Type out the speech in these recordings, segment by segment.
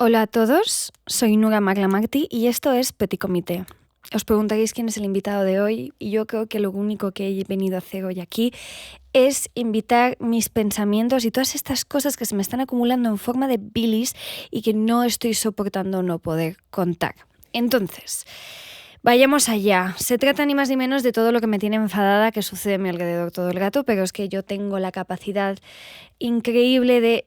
Hola a todos, soy Nura Maglamarti y esto es Petit Comité. Os preguntaréis quién es el invitado de hoy y yo creo que lo único que he venido a hacer hoy aquí es invitar mis pensamientos y todas estas cosas que se me están acumulando en forma de bilis y que no estoy soportando no poder contar. Entonces, vayamos allá. Se trata ni más ni menos de todo lo que me tiene enfadada que sucede a mi alrededor todo el rato, pero es que yo tengo la capacidad increíble de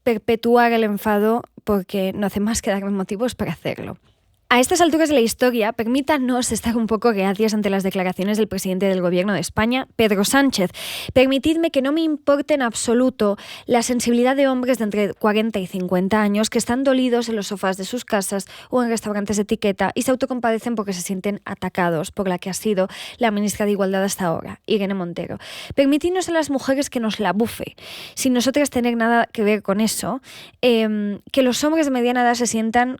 perpetuar el enfado porque no hace más que darme motivos para hacerlo. A estas alturas de la historia, permítanos estar un poco reacias ante las declaraciones del presidente del Gobierno de España, Pedro Sánchez. Permitidme que no me importe en absoluto la sensibilidad de hombres de entre 40 y 50 años que están dolidos en los sofás de sus casas o en restaurantes de etiqueta y se autocompadecen porque se sienten atacados por la que ha sido la ministra de Igualdad hasta ahora, Irene Montero. Permitidnos a las mujeres que nos la bufe, sin nosotras tener nada que ver con eso, que los hombres de mediana edad se sientan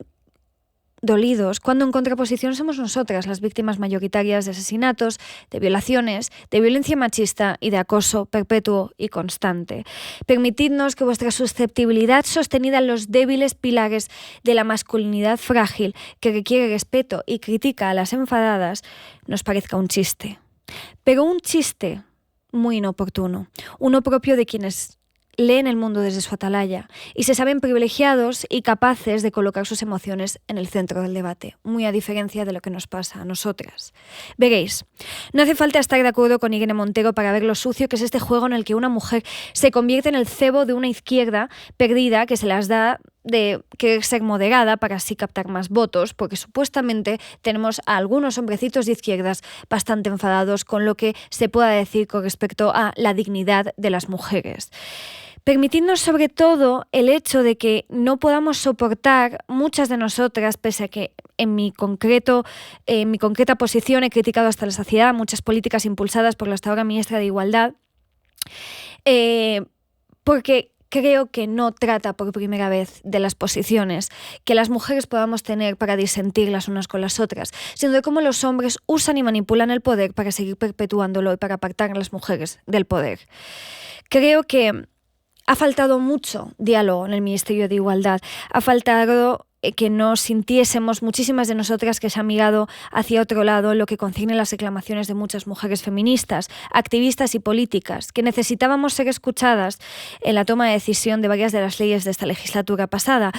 dolidos, cuando en contraposición somos nosotras las víctimas mayoritarias de asesinatos, de violaciones, de violencia machista y de acoso perpetuo y constante. Permitidnos que vuestra susceptibilidad sostenida en los débiles pilares de la masculinidad frágil que requiere respeto y critica a las enfadadas nos parezca un chiste. Pero un chiste muy inoportuno, uno propio de quienes leen el mundo desde su atalaya y se saben privilegiados y capaces de colocar sus emociones en el centro del debate, muy a diferencia de lo que nos pasa a nosotras. Veréis, no hace falta estar de acuerdo con Irene Montero para ver lo sucio que es este juego en el que una mujer se convierte en el cebo de una izquierda perdida que se las da de querer ser moderada para así captar más votos, porque supuestamente tenemos a algunos hombrecitos de izquierdas bastante enfadados con lo que se pueda decir con respecto a la dignidad de las mujeres. Permitidnos sobre todo el hecho de que no podamos soportar muchas de nosotras, pese a que en mi concreta posición he criticado hasta la saciedad muchas políticas impulsadas por la hasta ahora ministra de Igualdad, porque creo que no trata por primera vez de las posiciones que las mujeres podamos tener para disentir las unas con las otras, sino de cómo los hombres usan y manipulan el poder para seguir perpetuándolo y para apartar a las mujeres del poder. Creo que ha faltado mucho diálogo en el Ministerio de Igualdad, ha faltado que nos sintiésemos, muchísimas de nosotras, que se han mirado hacia otro lado en lo que concierne las reclamaciones de muchas mujeres feministas, activistas y políticas, que necesitábamos ser escuchadas en la toma de decisión de varias de las leyes de esta legislatura pasada.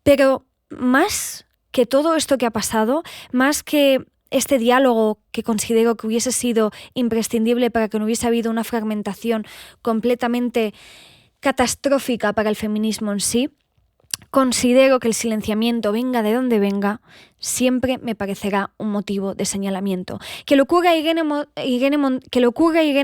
Pero más que todo esto que ha pasado, más que este diálogo que considero que hubiese sido imprescindible para que no hubiese habido una fragmentación completamente catastrófica para el feminismo en sí, considero que el silenciamiento, venga de donde venga, siempre me parecerá un motivo de señalamiento. Que le ocurra a Irene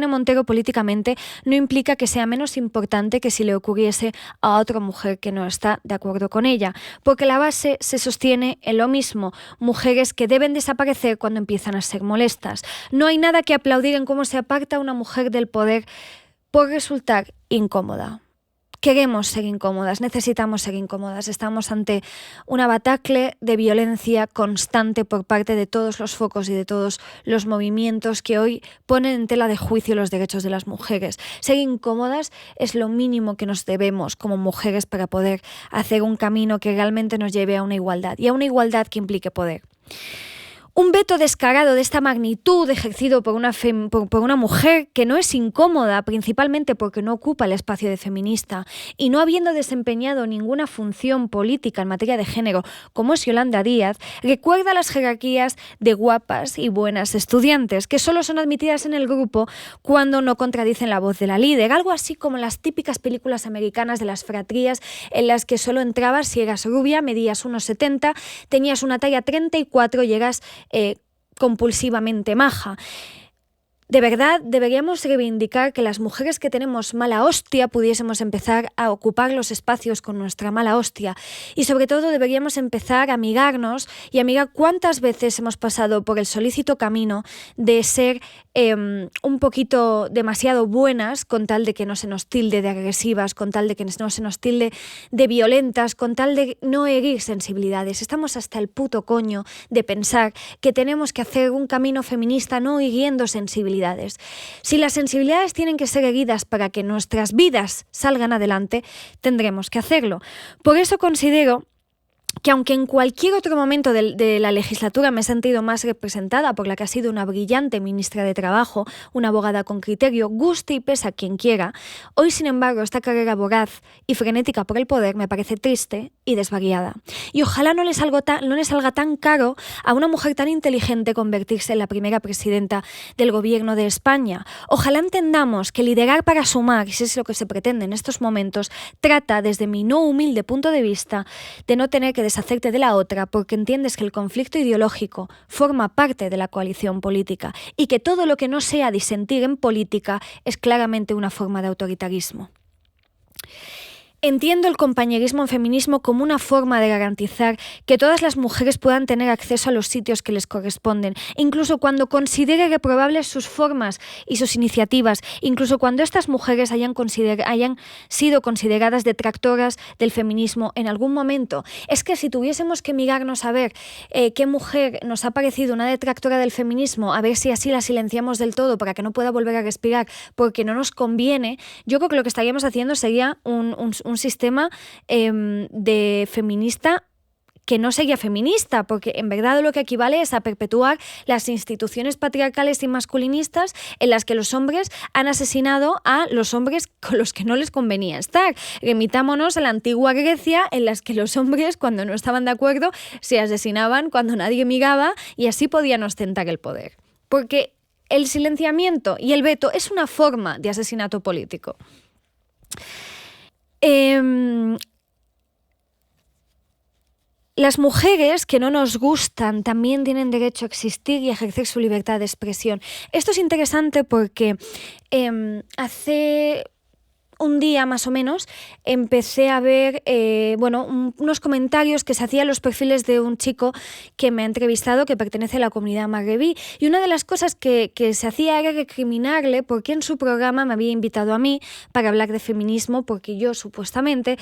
Montero políticamente no implica que sea menos importante que si le ocurriese a otra mujer que no está de acuerdo con ella, porque la base se sostiene en lo mismo, mujeres que deben desaparecer cuando empiezan a ser molestas. No hay nada que aplaudir en cómo se aparta una mujer del poder por resultar incómoda. Queremos ser incómodas, necesitamos ser incómodas. Estamos ante una batacle de violencia constante por parte de todos los focos y de todos los movimientos que hoy ponen en tela de juicio los derechos de las mujeres. Ser incómodas es lo mínimo que nos debemos como mujeres para poder hacer un camino que realmente nos lleve a una igualdad y a una igualdad que implique poder. Un veto descarado de esta magnitud ejercido por una mujer que no es incómoda, principalmente porque no ocupa el espacio de feminista y no habiendo desempeñado ninguna función política en materia de género, como es Yolanda Díaz, recuerda las jerarquías de guapas y buenas estudiantes, que solo son admitidas en el grupo cuando no contradicen la voz de la líder, algo así como las típicas películas americanas de las fratrías en las que solo entrabas si eras rubia, medías 1,70, tenías una talla 34 y eras compulsivamente maja. De verdad, deberíamos reivindicar que las mujeres que tenemos mala hostia pudiésemos empezar a ocupar los espacios con nuestra mala hostia y sobre todo deberíamos empezar a amigarnos y a mirar cuántas veces hemos pasado por el solícito camino de ser un poquito demasiado buenas con tal de que no se nos tilde de agresivas, con tal de que no se nos tilde de violentas, con tal de no herir sensibilidades. Estamos hasta el puto coño de pensar que tenemos que hacer un camino feminista no hiriendo sensibilidades. Si las sensibilidades tienen que ser heridas para que nuestras vidas salgan adelante, tendremos que hacerlo. Por eso considero que aunque en cualquier otro momento de la legislatura me he sentido más representada por la que ha sido una brillante ministra de Trabajo, una abogada con criterio, guste y pese a quien quiera, hoy, sin embargo, esta carrera voraz y frenética por el poder me parece triste y desvariada. Y ojalá no le salga tan caro a una mujer tan inteligente convertirse en la primera presidenta del gobierno de España. Ojalá entendamos que liderar para sumar, y si es lo que se pretende en estos momentos, trata, desde mi no humilde punto de vista, de no tener que deshacerte de la otra porque entiendes que el conflicto ideológico forma parte de la coalición política y que todo lo que no sea disentir en política es claramente una forma de autoritarismo. Entiendo el compañerismo en feminismo como una forma de garantizar que todas las mujeres puedan tener acceso a los sitios que les corresponden, incluso cuando considere reprobables sus formas y sus iniciativas, incluso cuando estas mujeres hayan sido consideradas detractoras del feminismo en algún momento. Es que si tuviésemos que mirarnos a ver qué mujer nos ha parecido una detractora del feminismo, a ver si así la silenciamos del todo para que no pueda volver a respirar porque no nos conviene, yo creo que lo que estaríamos haciendo sería un sistema de feminista que no sería feminista, porque en verdad lo que equivale es a perpetuar las instituciones patriarcales y masculinistas en las que los hombres han asesinado a los hombres con los que no les convenía estar. Remitámonos a la antigua Grecia, en las que los hombres, cuando no estaban de acuerdo, se asesinaban cuando nadie miraba y así podían ostentar el poder. Porque el silenciamiento y el veto es una forma de asesinato político. Las mujeres que no nos gustan también tienen derecho a existir y a ejercer su libertad de expresión. Esto es interesante porque hace un día más o menos empecé a ver unos comentarios que se hacían en los perfiles de un chico que me ha entrevistado, que pertenece a la comunidad magrebí, y una de las cosas que se hacía era recriminarle porque en su programa me había invitado a mí para hablar de feminismo, porque yo supuestamente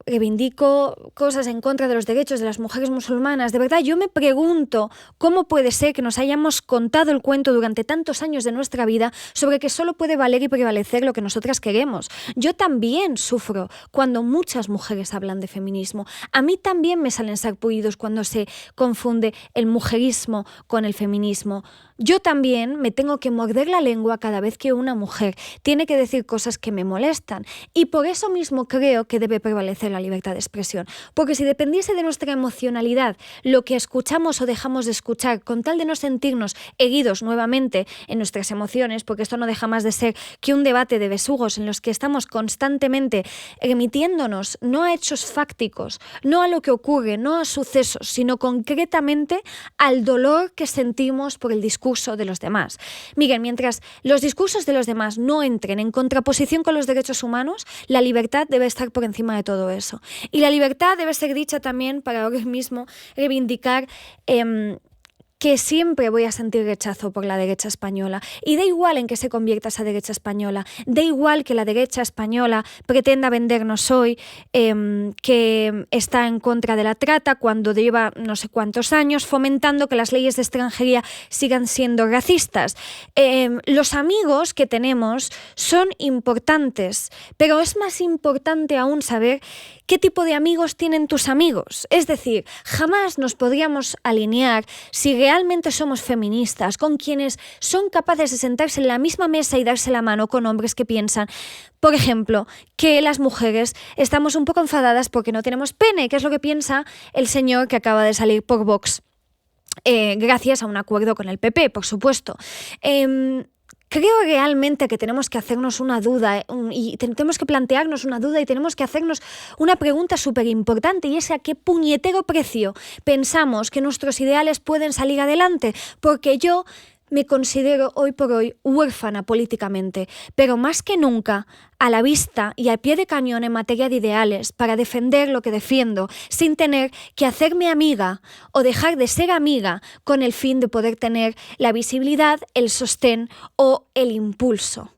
reivindico cosas en contra de los derechos de las mujeres musulmanas. De verdad, yo me pregunto cómo puede ser que nos hayamos contado el cuento durante tantos años de nuestra vida sobre que solo puede valer y prevalecer lo que nosotras queremos. Yo también sufro cuando muchas mujeres hablan de feminismo. A mí también me salen sarpullidos cuando se confunde el mujerismo con el feminismo. Yo también me tengo que morder la lengua cada vez que una mujer tiene que decir cosas que me molestan, y por eso mismo creo que debe prevalecer la libertad de expresión, porque si dependiese de nuestra emocionalidad lo que escuchamos o dejamos de escuchar, con tal de no sentirnos heridos nuevamente en nuestras emociones, porque esto no deja más de ser que un debate de besugos en los que estamos constantemente remitiéndonos no a hechos fácticos, no a lo que ocurre, no a sucesos, sino concretamente al dolor que sentimos por el discurso de los demás. Miren, mientras los discursos de los demás no entren en contraposición con los derechos humanos, la libertad debe estar por encima de todo eso. Y la libertad debe ser dicha también para ahora mismo reivindicar que siempre voy a sentir rechazo por la derecha española. Y da igual en qué se convierta esa derecha española, da igual que la derecha española pretenda vendernos hoy que está en contra de la trata cuando lleva no sé cuántos años fomentando que las leyes de extranjería sigan siendo racistas. Los amigos que tenemos son importantes, pero es más importante aún saber qué tipo de amigos tienen tus amigos. Es decir, jamás nos podríamos alinear si realmente somos feministas con quienes son capaces de sentarse en la misma mesa y darse la mano con hombres que piensan, por ejemplo, que las mujeres estamos un poco enfadadas porque no tenemos pene, que es lo que piensa el señor que acaba de salir por Vox, gracias a un acuerdo con el PP, por supuesto. Creo realmente que tenemos que hacernos una duda y tenemos que plantearnos una duda y tenemos que hacernos una pregunta súper importante, y es a qué puñetero precio pensamos que nuestros ideales pueden salir adelante, porque yo me considero hoy por hoy huérfana políticamente, pero más que nunca a la vista y al pie de cañón en materia de ideales para defender lo que defiendo sin tener que hacerme amiga o dejar de ser amiga con el fin de poder tener la visibilidad, el sostén o el impulso.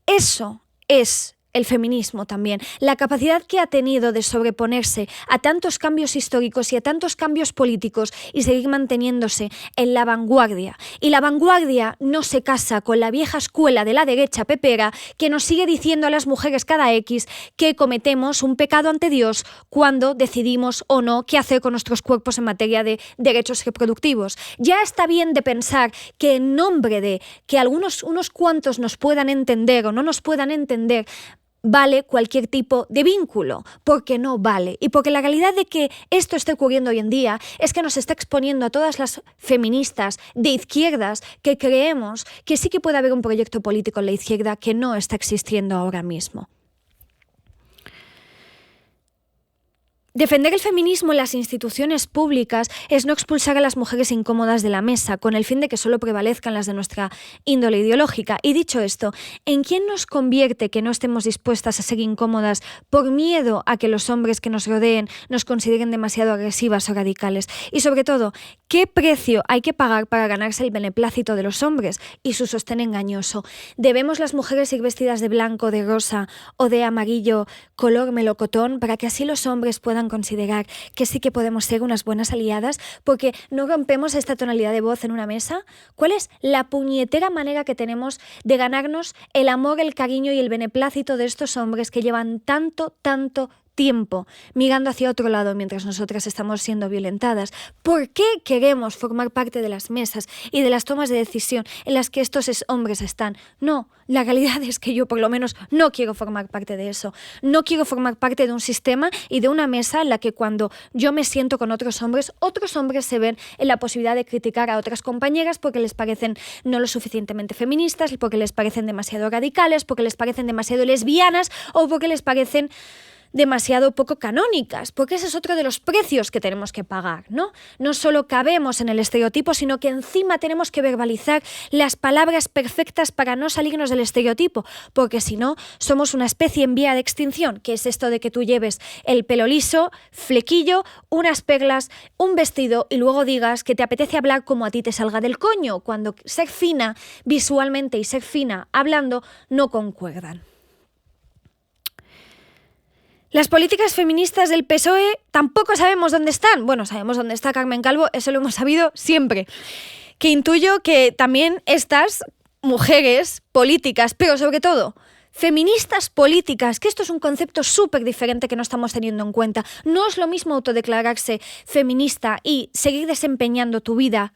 Eso es el feminismo también, la capacidad que ha tenido de sobreponerse a tantos cambios históricos y a tantos cambios políticos y seguir manteniéndose en la vanguardia. Y la vanguardia no se casa con la vieja escuela de la derecha pepera que nos sigue diciendo a las mujeres cada X que cometemos un pecado ante Dios cuando decidimos o no qué hacer con nuestros cuerpos en materia de derechos reproductivos. Ya está bien de pensar que en nombre de que unos cuantos nos puedan entender o no nos puedan entender, vale cualquier tipo de vínculo, porque no vale. Y porque la realidad de que esto esté ocurriendo hoy en día es que nos está exponiendo a todas las feministas de izquierdas que creemos que sí que puede haber un proyecto político en la izquierda que no está existiendo ahora mismo. Defender el feminismo en las instituciones públicas es no expulsar a las mujeres incómodas de la mesa, con el fin de que solo prevalezcan las de nuestra índole ideológica. Y dicho esto, ¿en quién nos convierte que no estemos dispuestas a ser incómodas por miedo a que los hombres que nos rodeen nos consideren demasiado agresivas o radicales? Y sobre todo, ¿qué precio hay que pagar para ganarse el beneplácito de los hombres y su sostén engañoso? ¿Debemos las mujeres ir vestidas de blanco, de rosa o de amarillo color melocotón para que así los hombres puedan considerar que sí que podemos ser unas buenas aliadas porque no rompemos esta tonalidad de voz en una mesa? ¿Cuál es la puñetera manera que tenemos de ganarnos el amor, el cariño y el beneplácito de estos hombres que llevan tanto tiempo mirando hacia otro lado mientras nosotras estamos siendo violentadas? ¿Por qué queremos formar parte de las mesas y de las tomas de decisión en las que estos hombres están? No, la realidad es que yo por lo menos no quiero formar parte de eso. No quiero formar parte de un sistema y de una mesa en la que cuando yo me siento con otros hombres se ven en la posibilidad de criticar a otras compañeras porque les parecen no lo suficientemente feministas, porque les parecen demasiado radicales, porque les parecen demasiado lesbianas o porque les parecen demasiado poco canónicas, porque ese es otro de los precios que tenemos que pagar, ¿no? No solo cabemos en el estereotipo, sino que encima tenemos que verbalizar las palabras perfectas para no salirnos del estereotipo, porque si no, somos una especie en vía de extinción, que es esto de que tú lleves el pelo liso, flequillo, unas perlas, un vestido y luego digas que te apetece hablar como a ti te salga del coño, cuando ser fina visualmente y ser fina hablando no concuerdan. Las políticas feministas del PSOE tampoco sabemos dónde están. Bueno, sabemos dónde está Carmen Calvo, eso lo hemos sabido siempre. Que intuyo que también estas mujeres políticas, pero sobre todo feministas políticas, que esto es un concepto súper diferente que no estamos teniendo en cuenta. No es lo mismo autodeclararse feminista y seguir desempeñando tu vida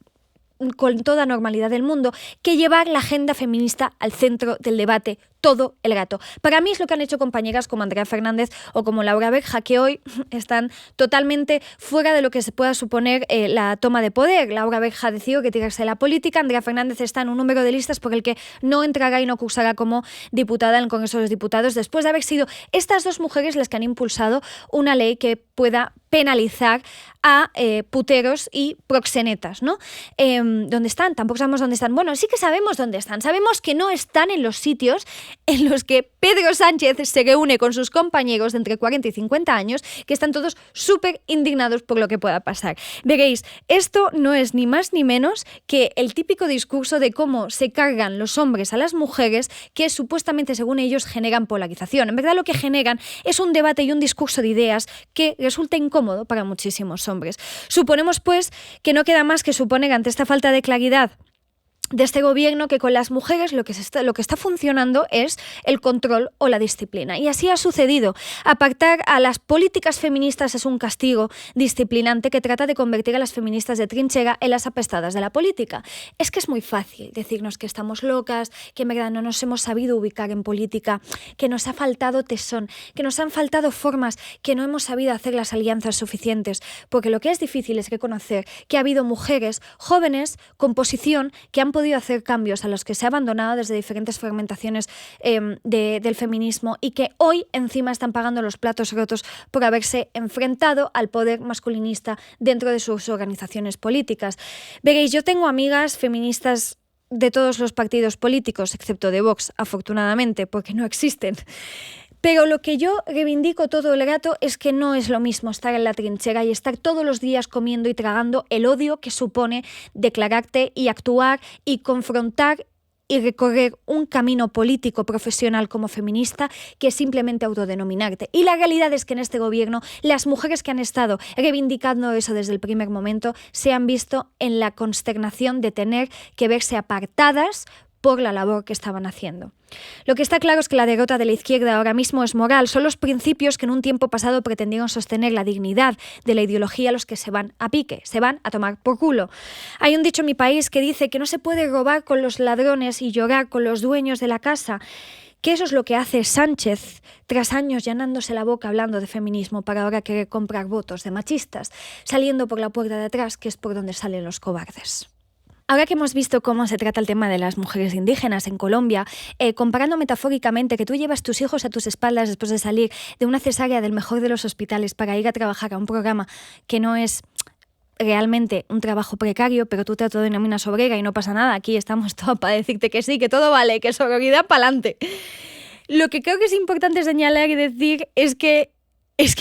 con toda normalidad del mundo que llevar la agenda feminista al centro del debate todo el rato. Para mí es lo que han hecho compañeras como Andrea Fernández o como Laura Berja, que hoy están totalmente fuera de lo que se pueda suponer la toma de poder. Laura Berja ha decidido que tirarse de la política, Andrea Fernández está en un número de listas por el que no entrará y no cursará como diputada en el Congreso de los Diputados, después de haber sido estas dos mujeres las que han impulsado una ley que pueda penalizar a puteros y proxenetas, ¿no? ¿Dónde están? Tampoco sabemos dónde están. Bueno, sí que sabemos dónde están. Sabemos que no están en los sitios en los que Pedro Sánchez se reúne con sus compañeros de entre 40 y 50 años, que están todos súper indignados por lo que pueda pasar. Veréis, esto no es ni más ni menos que el típico discurso de cómo se cargan los hombres a las mujeres que supuestamente, según ellos, generan polarización. En verdad lo que generan es un debate y un discurso de ideas que resulta incómodo para muchísimos hombres. Suponemos, pues, que no queda más que suponer ante esta falta de claridad de este gobierno que con las mujeres lo que está funcionando es el control o la disciplina. Y así ha sucedido. Apartar a las políticas feministas es un castigo disciplinante que trata de convertir a las feministas de trinchera en las apestadas de la política. Es que es muy fácil decirnos que estamos locas, que en verdad no nos hemos sabido ubicar en política, que nos ha faltado tesón, que nos han faltado formas, que no hemos sabido hacer las alianzas suficientes. Porque lo que es difícil es reconocer que ha habido mujeres jóvenes con posición que han podido hacer cambios a los que se ha abandonado desde diferentes fragmentaciones del feminismo y que hoy encima están pagando los platos rotos por haberse enfrentado al poder masculinista dentro de sus organizaciones políticas. Veréis, yo tengo amigas feministas de todos los partidos políticos, excepto de Vox, afortunadamente, porque no existen. Pero lo que yo reivindico todo el rato es que no es lo mismo estar en la trinchera y estar todos los días comiendo y tragando el odio que supone declararte y actuar y confrontar y recorrer un camino político profesional como feminista que simplemente autodenominarte. Y la realidad es que en este gobierno las mujeres que han estado reivindicando eso desde el primer momento se han visto en la consternación de tener que verse apartadas por la labor que estaban haciendo. Lo que está claro es que la derrota de la izquierda ahora mismo es moral. Son los principios que en un tiempo pasado pretendieron sostener la dignidad de la ideología los que se van a pique, se van a tomar por culo. Hay un dicho en mi país que dice que no se puede robar con los ladrones y llorar con los dueños de la casa. Que eso es lo que hace Sánchez, tras años llenándose la boca hablando de feminismo para ahora querer comprar votos de machistas, saliendo por la puerta de atrás, que es por donde salen los cobardes. Ahora que hemos visto cómo se trata el tema de las mujeres indígenas en Colombia, comparando metafóricamente que tú llevas tus hijos a tus espaldas después de salir de una cesárea del mejor de los hospitales para ir a trabajar a un programa que no es realmente un trabajo precario, pero tú te autodenominas obrera y no pasa nada, aquí estamos todos para decirte que sí, que todo vale, que sororidad pa'lante. Lo que creo que es importante señalar y decir es que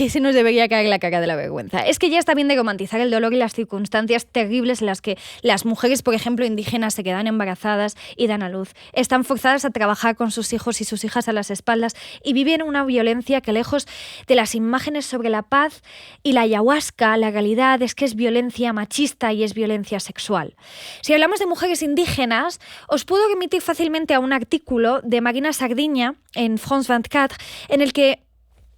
se nos debería caer la cara de la vergüenza. Es que ya está bien de romantizar el dolor y las circunstancias terribles en las que las mujeres, por ejemplo, indígenas, se quedan embarazadas y dan a luz. Están forzadas a trabajar con sus hijos y sus hijas a las espaldas y viven una violencia que, lejos de las imágenes sobre la paz y la ayahuasca, la realidad es que es violencia machista y es violencia sexual. Si hablamos de mujeres indígenas, os puedo remitir fácilmente a un artículo de Marina Sardiña en France 24, en el que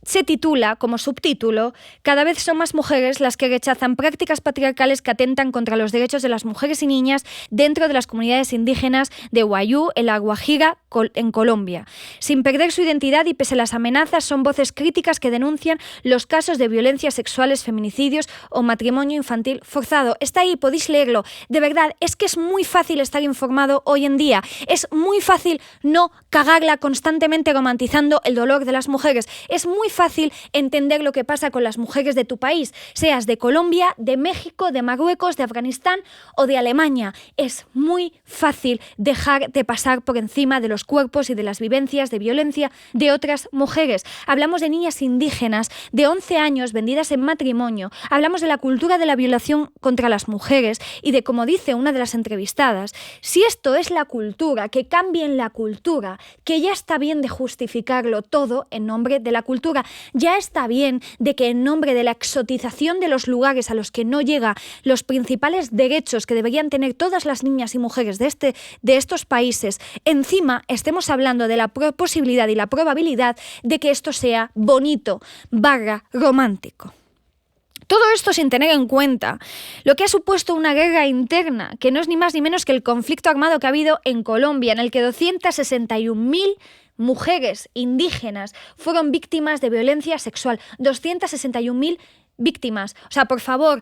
se titula, como subtítulo, «Cada vez son más mujeres las que rechazan prácticas patriarcales que atentan contra los derechos de las mujeres y niñas dentro de las comunidades indígenas de Wayuu, en la Guajira, en Colombia. Sin perder su identidad y pese a las amenazas, son voces críticas que denuncian los casos de violencias sexuales, feminicidios o matrimonio infantil forzado». Está ahí, podéis leerlo. De verdad, es que es muy fácil estar informado hoy en día. Es muy fácil no cagarla constantemente romantizando el dolor de las mujeres. Es muy fácil entender lo que pasa con las mujeres de tu país, seas de Colombia, de México, de Marruecos, de Afganistán o de Alemania. Es muy fácil dejar de pasar por encima de los cuerpos y de las vivencias de violencia de otras mujeres. Hablamos de niñas indígenas de 11 años vendidas en matrimonio. Hablamos de la cultura de la violación contra las mujeres y de, como dice una de las entrevistadas, si esto es la cultura, que cambien la cultura, que ya está bien de justificarlo todo en nombre de la cultura. Ya está bien de que en nombre de la exotización de los lugares a los que no llega los principales derechos que deberían tener todas las niñas y mujeres de estos países, encima estemos hablando de la posibilidad y la probabilidad de que esto sea bonito / romántico. Todo esto sin tener en cuenta lo que ha supuesto una guerra interna, que no es ni más ni menos que el conflicto armado que ha habido en Colombia, en el que 261.000 mujeres indígenas fueron víctimas de violencia sexual. 261.000 víctimas. O sea, por favor,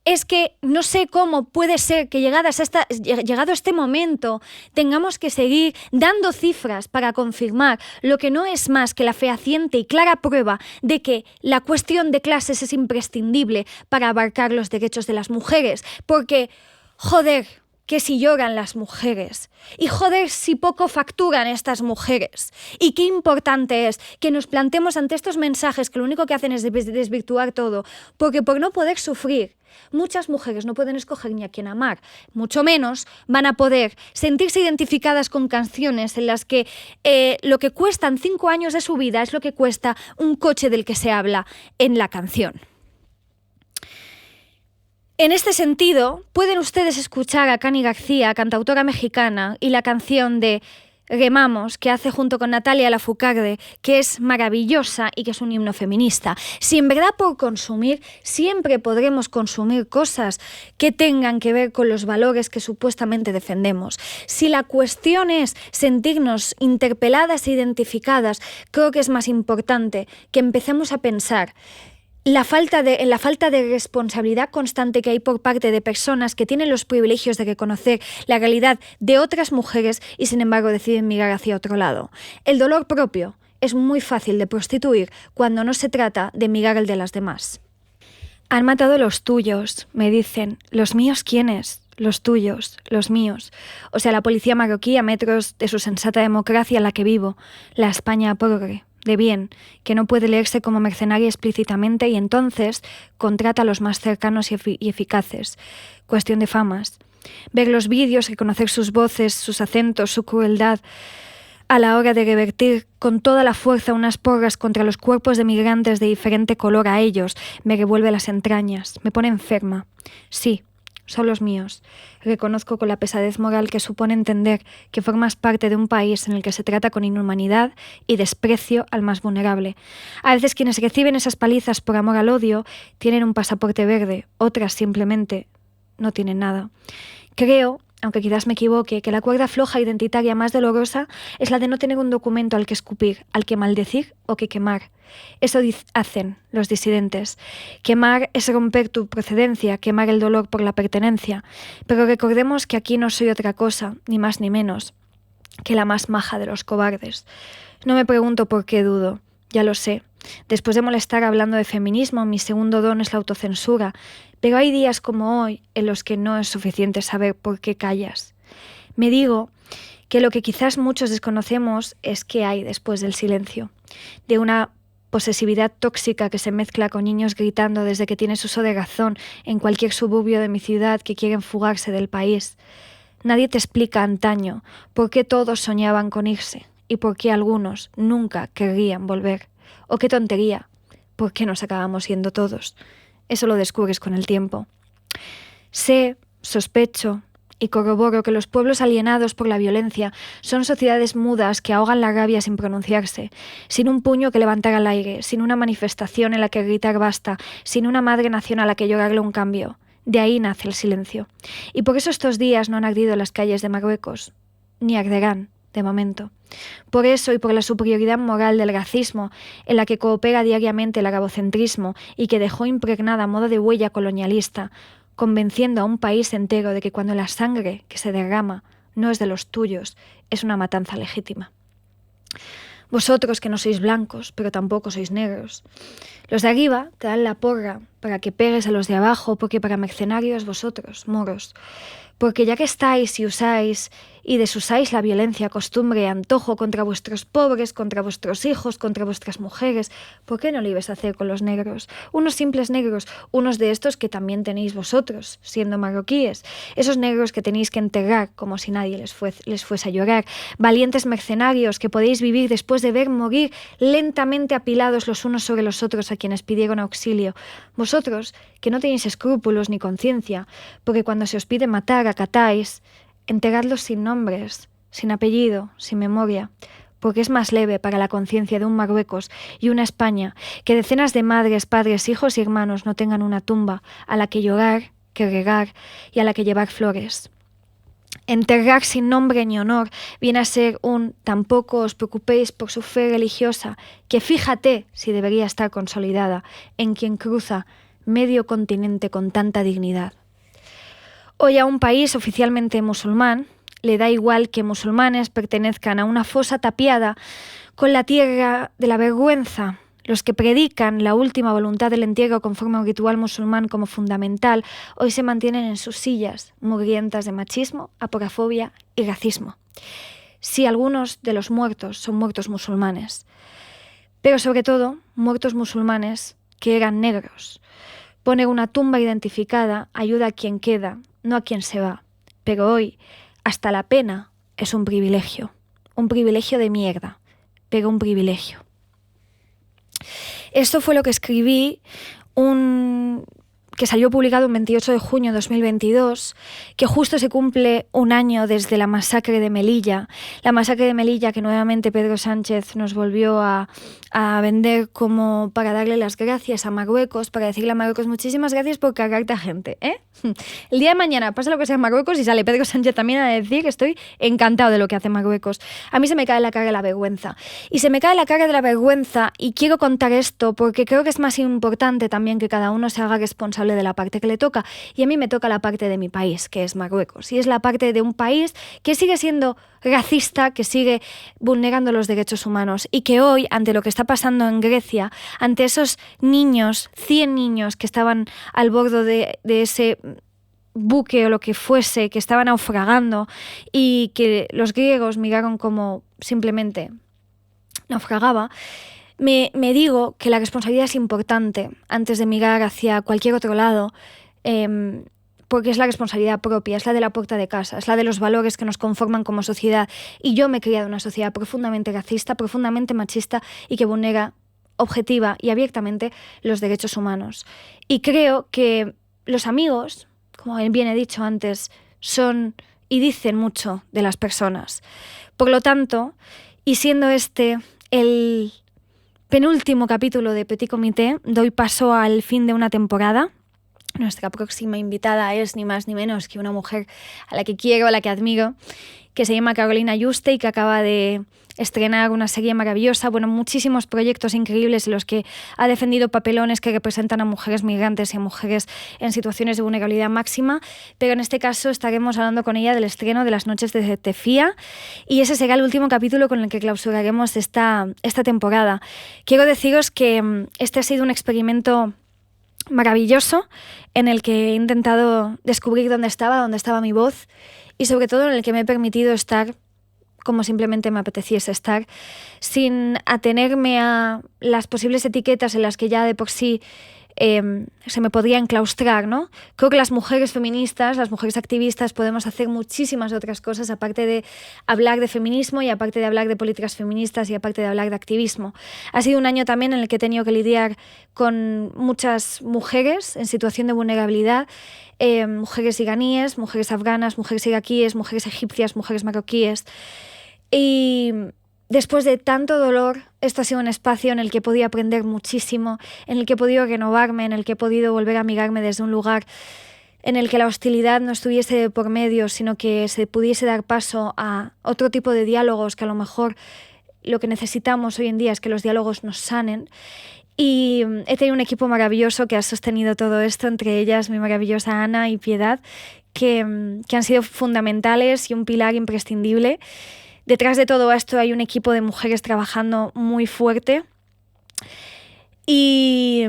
es que no sé cómo puede ser que llegado este momento tengamos que seguir dando cifras para confirmar lo que no es más que la fehaciente y clara prueba de que la cuestión de clases es imprescindible para abarcar los derechos de las mujeres. Porque, joder, que si lloran las mujeres y joder si poco facturan estas mujeres y qué importante es que nos plantemos ante estos mensajes que lo único que hacen es desvirtuar todo, porque por no poder sufrir muchas mujeres no pueden escoger ni a quién amar, mucho menos van a poder sentirse identificadas con canciones en las que lo que cuestan 5 años de su vida es lo que cuesta un coche del que se habla en la canción. En este sentido, pueden ustedes escuchar a Cani García, cantautora mexicana, y la canción de Remamos, que hace junto con Natalia Lafourcade, que es maravillosa y que es un himno feminista. Si en verdad por consumir siempre podremos consumir cosas que tengan que ver con los valores que supuestamente defendemos. Si la cuestión es sentirnos interpeladas e identificadas, creo que es más importante que empecemos a pensar en la falta de responsabilidad constante que hay por parte de personas que tienen los privilegios de reconocer la realidad de otras mujeres y sin embargo deciden mirar hacia otro lado. El dolor propio es muy fácil de prostituir cuando no se trata de mirar el de las demás. Han matado los tuyos, me dicen. ¿Los míos quiénes? Los tuyos, los míos. O sea, la policía marroquí a metros de su sensata democracia en la que vivo, la España progre, de bien, que no puede leerse como mercenaria explícitamente y entonces contrata a los más cercanos y eficaces. Cuestión de famas. ver los vídeos, reconocer sus voces, sus acentos, su crueldad, a la hora de revertir con toda la fuerza unas porras contra los cuerpos de migrantes de diferente color a ellos, me revuelve las entrañas, me pone enferma. Sí, son los míos. Reconozco con la pesadez moral que supone entender que formas parte de un país en el que se trata con inhumanidad y desprecio al más vulnerable. A veces quienes reciben esas palizas por amor al odio tienen un pasaporte verde, otras simplemente no tienen nada. Creo, aunque quizás me equivoque, que la cuerda floja identitaria más dolorosa es la de no tener un documento al que escupir, al que maldecir o que quemar. Eso hacen los disidentes. Quemar es romper tu procedencia, quemar el dolor por la pertenencia. Pero recordemos que aquí no soy otra cosa, ni más ni menos, que la más maja de los cobardes. No me pregunto por qué dudo, ya lo sé. Después de molestar hablando de feminismo, mi segundo don es la autocensura, pero hay días como hoy en los que no es suficiente saber por qué callas. Me digo que lo que quizás muchos desconocemos es qué hay después del silencio, de una posesividad tóxica que se mezcla con niños gritando desde que tienes uso de razón en cualquier suburbio de mi ciudad que quieren fugarse del país. Nadie te explica antaño por qué todos soñaban con irse y por qué algunos nunca querrían volver. ¡Oh, qué tontería! ¿Por qué nos acabamos yendo todos? Eso lo descubres con el tiempo. Sé, sospecho y corroboro que los pueblos alienados por la violencia son sociedades mudas que ahogan la rabia sin pronunciarse, sin un puño que levantar al aire, sin una manifestación en la que gritar basta, sin una madre nación a la que llorarle un cambio. De ahí nace el silencio. Y por eso estos días no han ardido las calles de Marruecos, ni arderán. De momento. Por eso y por la superioridad moral del racismo, en la que coopera diariamente el arabocentrismo y que dejó impregnada a modo de huella colonialista, convenciendo a un país entero de que cuando la sangre que se derrama no es de los tuyos, es una matanza legítima. Vosotros que no sois blancos, pero tampoco sois negros. Los de arriba te dan la porra para que pegues a los de abajo, porque para mercenarios vosotros, moros. Porque ya que estáis y usáis y desusáis la violencia, costumbre y antojo contra vuestros pobres, contra vuestros hijos, contra vuestras mujeres, ¿por qué no lo ibas a hacer con los negros? Unos simples negros, unos de estos que también tenéis vosotros, siendo marroquíes. Esos negros que tenéis que enterrar como si nadie les fuese a llorar. Valientes mercenarios que podéis vivir después de ver morir lentamente apilados los unos sobre los otros a quienes pidieron auxilio. Vosotros que no tenéis escrúpulos ni conciencia, porque cuando se os pide matar acatáis, enterradlos sin nombres, sin apellido, sin memoria, porque es más leve para la conciencia de un Marruecos y una España que decenas de madres, padres, hijos y hermanos no tengan una tumba a la que llorar, que regar y a la que llevar flores. Enterrar sin nombre ni honor viene a ser un tampoco os preocupéis por su fe religiosa, que fíjate si debería estar consolidada en quien cruza medio continente con tanta dignidad. Hoy a un país oficialmente musulmán le da igual que musulmanes pertenezcan a una fosa tapiada con la tierra de la vergüenza. Los que predican la última voluntad del entierro conforme a un ritual musulmán como fundamental, hoy se mantienen en sus sillas, mugrientas de machismo, aporafobia y racismo. Sí, algunos de los muertos son muertos musulmanes, pero sobre todo muertos musulmanes que eran negros. Poner una tumba identificada ayuda a quien queda, no a quien se va. Pero hoy, hasta la pena es un privilegio de mierda, pero un privilegio. Esto fue lo que escribí, que salió publicado el 28 de junio de 2022, que justo se cumple un año desde la masacre de Melilla. La masacre de Melilla que nuevamente Pedro Sánchez nos volvió a vender como para darle las gracias a Marruecos, para decirle a Marruecos muchísimas gracias por cargarte a gente, ¿eh? El día de mañana pasa lo que sea en Marruecos y sale Pedro Sánchez también a decir que estoy encantado de lo que hace Marruecos. A mí se me cae la cara de la vergüenza. Y se me cae la cara de la vergüenza y quiero contar esto porque creo que es más importante también que cada uno se haga responsable de la parte que le toca. Y a mí me toca la parte de mi país, que es Marruecos. Y es la parte de un país que sigue siendo racista, que sigue vulnerando los derechos humanos y que hoy, ante lo que está pasando en Grecia, ante esos niños, 100 niños que estaban al borde de ese buque o lo que fuese, que estaban naufragando y que los griegos miraron como simplemente naufragaba, me digo que la responsabilidad es importante antes de mirar hacia cualquier otro lado, porque es la responsabilidad propia, es la de la puerta de casa, es la de los valores que nos conforman como sociedad. Y yo me he criado en una sociedad profundamente racista, profundamente machista y que vulnera objetiva y abiertamente los derechos humanos. Y creo que los amigos, como bien he dicho antes, son y dicen mucho de las personas. Por lo tanto, y siendo este el penúltimo capítulo de Petit Comité, doy paso al fin de una temporada. Nuestra próxima invitada es ni más ni menos que una mujer a la que quiero, a la que admiro, que se llama Carolina Juste y que acaba de estrenar una serie maravillosa, muchísimos proyectos increíbles en los que ha defendido papelones que representan a mujeres migrantes y a mujeres en situaciones de vulnerabilidad máxima, pero en este caso estaremos hablando con ella del estreno de Las noches de Tefía y ese será el último capítulo con el que clausuraremos esta temporada. Quiero deciros que este ha sido un experimento maravilloso en el que he intentado descubrir dónde estaba mi voz y sobre todo en el que me he permitido estar como simplemente me apeteciese estar, sin atenerme a las posibles etiquetas en las que ya de por sí se me podría enclaustrar, ¿no? Creo que las mujeres feministas, las mujeres activistas, podemos hacer muchísimas otras cosas aparte de hablar de feminismo y aparte de hablar de políticas feministas y aparte de hablar de activismo. Ha sido un año también en el que he tenido que lidiar con muchas mujeres en situación de vulnerabilidad, mujeres iraníes, mujeres afganas, mujeres iraquíes, mujeres egipcias, mujeres marroquíes. Y después de tanto dolor, esto ha sido un espacio en el que he podido aprender muchísimo, en el que he podido renovarme, en el que he podido volver a mirarme desde un lugar en el que la hostilidad no estuviese por medio, sino que se pudiese dar paso a otro tipo de diálogos que a lo mejor lo que necesitamos hoy en día es que los diálogos nos sanen. Y he tenido un equipo maravilloso que ha sostenido todo esto, entre ellas mi maravillosa Ana y Piedad, que han sido fundamentales y un pilar imprescindible. Detrás de todo esto hay un equipo de mujeres trabajando muy fuerte y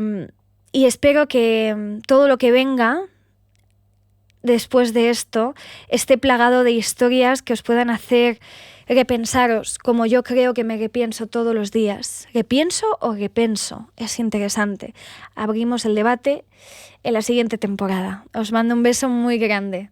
espero que todo lo que venga después de esto esté plagado de historias que os puedan hacer repensaros, como yo creo que me repienso todos los días. ¿Repienso o repenso? Es interesante. Abrimos el debate en la siguiente temporada. Os mando un beso muy grande.